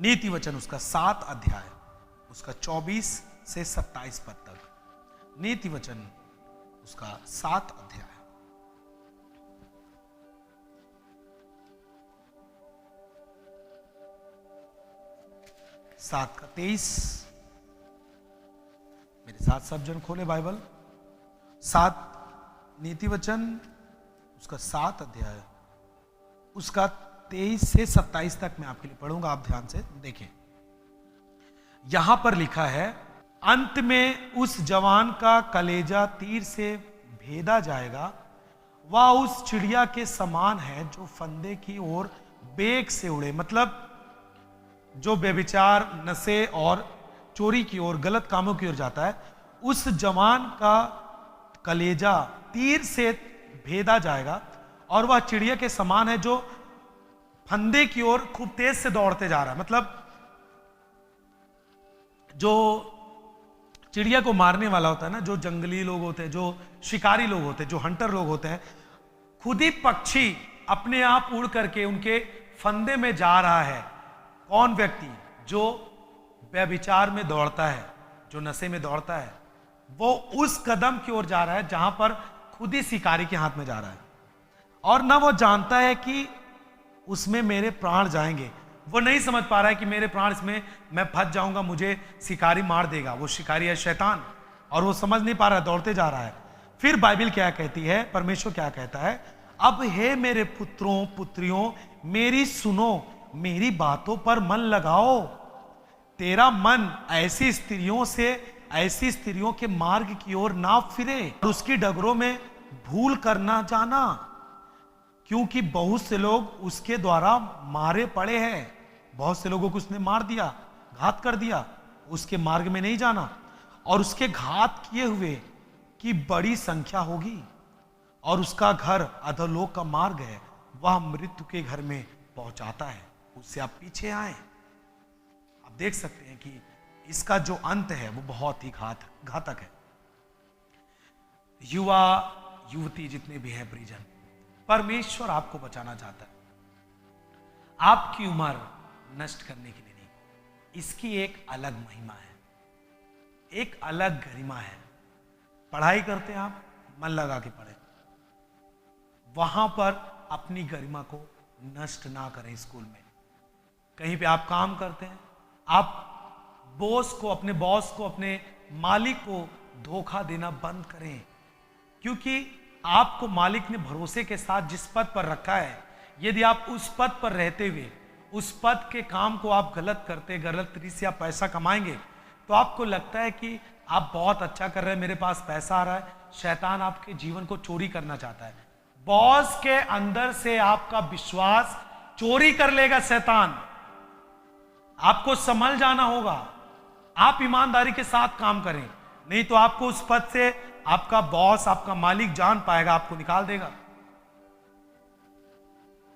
नीति वचन उसका 7 अध्याय, उसका 24 से 27 पद तक। नीति वचन उसका 7 अध्याय, सात का 23। मेरे साथ सब जन खोले बाइबल। 7 नीति वचन उसका 7 अध्याय, उसका 23 से 27 तक मैं आपके लिए पढ़ूंगा, आप ध्यान से देखें। यहां पर लिखा है, अंत में उस जवान का कलेजा तीर से भेदा जाएगा, वह उस चिड़िया के समान है जो फंदे की ओर बेग से उड़े। मतलब जो बेविचार, नशे और चोरी की ओर, गलत कामों की ओर जाता है, उस जवान का कलेजा तीर से भेदा जाएगा और वह चिड़िया के समान है जो फंदे की ओर खूब तेज से दौड़ते जा रहा है। मतलब जो चिड़िया को मारने वाला होता है ना, जो जंगली लोग होते हैं, जो शिकारी लोग होते हैं, जो हंटर लोग होते हैं, खुद ही पक्षी अपने आप उड़ करके उनके फंदे में जा रहा है। कौन व्यक्ति? जो व्यभिचार में दौड़ता है, जो नशे में दौड़ता है, वो उस कदम की ओर जा रहा है जहां पर खुद ही शिकारी के हाथ में जा रहा है, और ना वो जानता है कि उसमें मेरे प्राण जाएंगे। वो नहीं समझ पा रहा है कि मेरे प्राण इसमें, मैं फंस जाऊंगा, मुझे शिकारी मार देगा। वो शिकारी है शैतान, और वो समझ नहीं पा रहा है, दौड़ते जा रहा है। फिर बाइबल क्या कहती है, परमेश्वर क्या कहता है, अब हे मेरे पुत्रों पुत्रियों, मेरी सुनो, मेरी बातों पर मन लगाओ। तेरा मन ऐसी स्त्रियों के मार्ग की ओर ना फिरे, और उसकी डगरों में भूल कर ना जाना, क्योंकि बहुत से लोग उसके द्वारा मारे पड़े हैं। बहुत से लोगों को उसने मार दिया, घात कर दिया। उसके मार्ग में नहीं जाना, और उसके घात किए हुए की बड़ी संख्या होगी, और उसका घर अधोलोक का मार्ग है, वह मृत्यु के घर में पहुंचाता है। उससे आप पीछे आए। आप देख सकते हैं कि इसका जो अंत है वो बहुत ही घातक है। युवा युवती जितने भी हैं परिजन, परमेश्वर आपको बचाना चाहता है। आपकी उम्र नष्ट करने के लिए नहीं, इसकी एक अलग महिमा है, एक अलग गरिमा है। पढ़ाई करते हैं आप, मन लगा के पढ़े, वहां पर अपनी गरिमा को नष्ट ना करें। स्कूल में, कहीं पे आप काम करते हैं, आप अपने बॉस को, अपने मालिक को धोखा देना बंद करें, क्योंकि आपको मालिक ने भरोसे के साथ जिस पद पर रखा है, यदि आप उस पद पर रहते हुए उस पद के काम को आप गलत करते, गलत तरीके से आप पैसा कमाएंगे, तो आपको लगता है कि आप बहुत अच्छा कर रहे हैं, मेरे पास पैसा आ रहा है। शैतान आपके जीवन को चोरी करना चाहता है। बॉस के अंदर से आपका विश्वास चोरी कर लेगा शैतान। आपको संभल जाना होगा। आप ईमानदारी के साथ काम करें, नहीं तो आपको उस पद से आपका बॉस, आपका मालिक जान पाएगा, आपको निकाल देगा।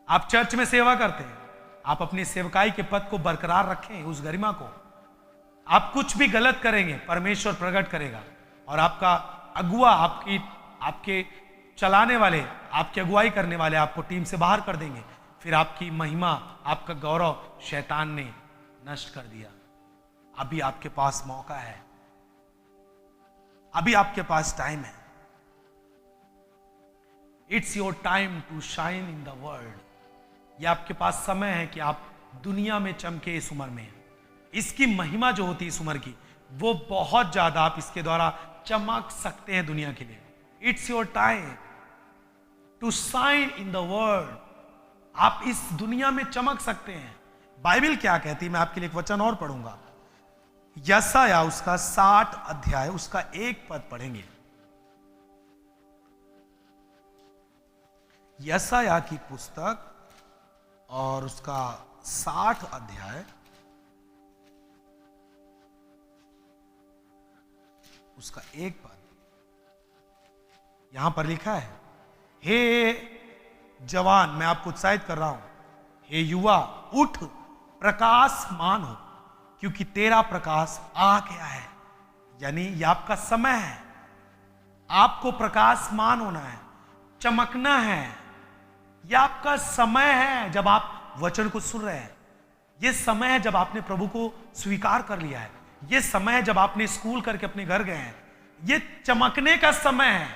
आप चर्च में सेवा करते हैं, आप अपनी सेवकाई के पद को बरकरार रखें, उस गरिमा को। आप कुछ भी गलत करेंगे, परमेश्वर प्रकट करेगा, और आपका अगुआ, आपके चलाने वाले, आपकी अगुवाई करने वाले आपको टीम से बाहर कर देंगे। फिर आपकी महिमा, आपका गौरव शैतान ने नष्ट कर दिया। अभी आपके पास मौका है, अभी आपके पास टाइम है। It's your time to shine in the world. यह आपके पास समय है कि आप दुनिया में चमके। इस उम्र में इसकी महिमा जो होती है इस उम्र की, वो बहुत ज्यादा, आप इसके द्वारा चमक सकते हैं दुनिया के लिए। It's your time to shine in the world. आप इस दुनिया में चमक सकते हैं। बाइबल क्या कहती है, मैं आपके लिए एक वचन और पढ़ूंगा। यशायाह उसका 60 अध्याय, उसका 1 पद पढ़ेंगे। यशायाह की पुस्तक और उसका 60 अध्याय, उसका 1 पद। यहां पर लिखा है, हे जवान, मैं आपको उत्साहित कर रहा हूं, हे युवा, उठ, प्रकाशमान हो, क्योंकि तेरा प्रकाश आ गया है। यानी यह आपका समय है, आपको प्रकाशमान होना है, चमकना है। यह आपका समय है जब आप वचन को सुन रहे हैं। ये समय है जब आपने प्रभु को स्वीकार कर लिया है। ये समय है जब आपने स्कूल करके अपने घर गए हैं। ये चमकने का समय है।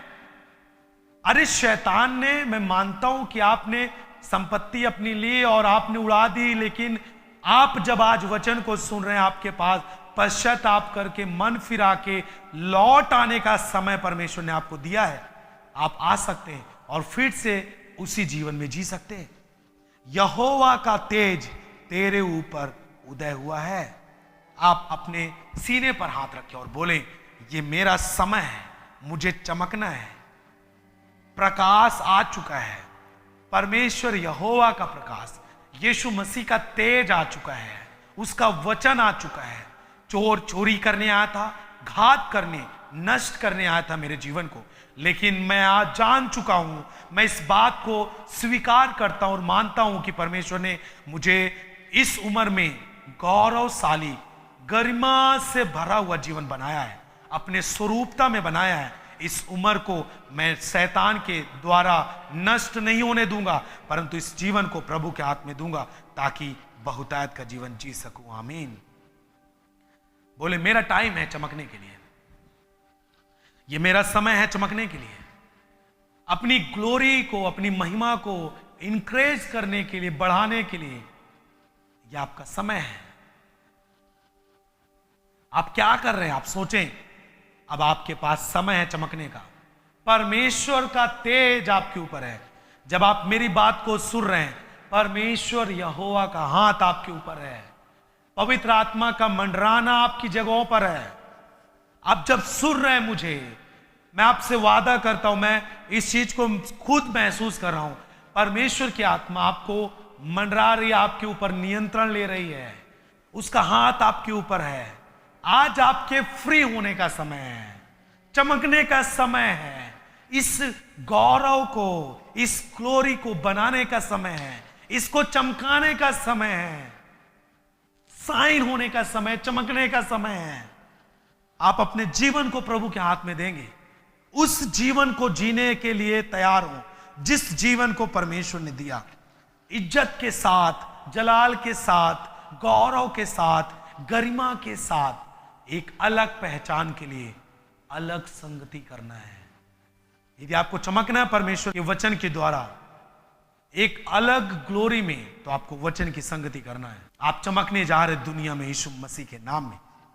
अरे शैतान ने, मैं मानता हूं कि आपने संपत्ति अपनी ली और आपने उड़ा दी, लेकिन आप जब आज वचन को सुन रहे हैं, आपके पास पश्चाताप करके मन फिरा के लौट आने का समय परमेश्वर ने आपको दिया है। आप आ सकते हैं और फिर से उसी जीवन में जी सकते हैं। यहोवा का तेज तेरे ऊपर उदय हुआ है। आप अपने सीने पर हाथ रखें और बोलें, ये मेरा समय है, मुझे चमकना है। प्रकाश आ चुका है। परमेश्वर यहोवा का प्रकाश, यीशु मसीह का तेज आ चुका है। उसका वचन आ चुका है। चोर चोरी करने आया था, घात करने, नष्ट करने आया था मेरे जीवन को, लेकिन मैं आज जान चुका हूं, मैं इस बात को स्वीकार करता हूं और मानता हूं कि परमेश्वर ने मुझे इस उम्र में गौरवशाली, गरिमा से भरा हुआ जीवन बनाया है, अपने स्वरूपता में बनाया है। इस उम्र को मैं शैतान के द्वारा नष्ट नहीं होने दूंगा, परंतु इस जीवन को प्रभु के हाथ में दूंगा ताकि बहुतायत का जीवन जी सकूं। आमीन। बोले, मेरा टाइम है चमकने के लिए, ये मेरा समय है चमकने के लिए, अपनी ग्लोरी को, अपनी महिमा को इंक्रेज करने के लिए, बढ़ाने के लिए। यह आपका समय है। आप क्या कर रहे हैं? आप सोचें। अब आपके पास समय है चमकने का। परमेश्वर का तेज आपके ऊपर है। जब आप मेरी बात को सुन रहे हैं, परमेश्वर यहोवा का हाथ आपके ऊपर है। पवित्र आत्मा का मंडराना आपकी जगहों पर है। आप जब सुन रहे हैं मुझे, मैं आपसे वादा करता हूं, मैं इस चीज को खुद महसूस कर रहा हूं। परमेश्वर की आत्मा आपको मंडरा रही है, आपके ऊपर नियंत्रण ले रही है। उसका हाथ आपके ऊपर है। आज आपके फ्री होने का समय है, चमकने का समय है, इस गौरव को, इस ग्लोरी को बनाने का समय है, इसको चमकाने का समय है, साइन होने का समय, चमकने का समय है। आप अपने जीवन को प्रभु के हाथ में देंगे, उस जीवन को जीने के लिए तैयार हो जिस जीवन को परमेश्वर ने दिया, इज्जत के साथ, जलाल के साथ, गौरव के साथ, गरिमा के साथ, एक अलग पहचान के लिए अलग संगति करना है। यदि आपको चमकना है परमेश्वर के वचन के द्वारा एक अलग ग्लोरी में, तो आपको वचन की संगति करना है। आप चमकने जा रहे दुनिया में यीशु मसीह के नाम में।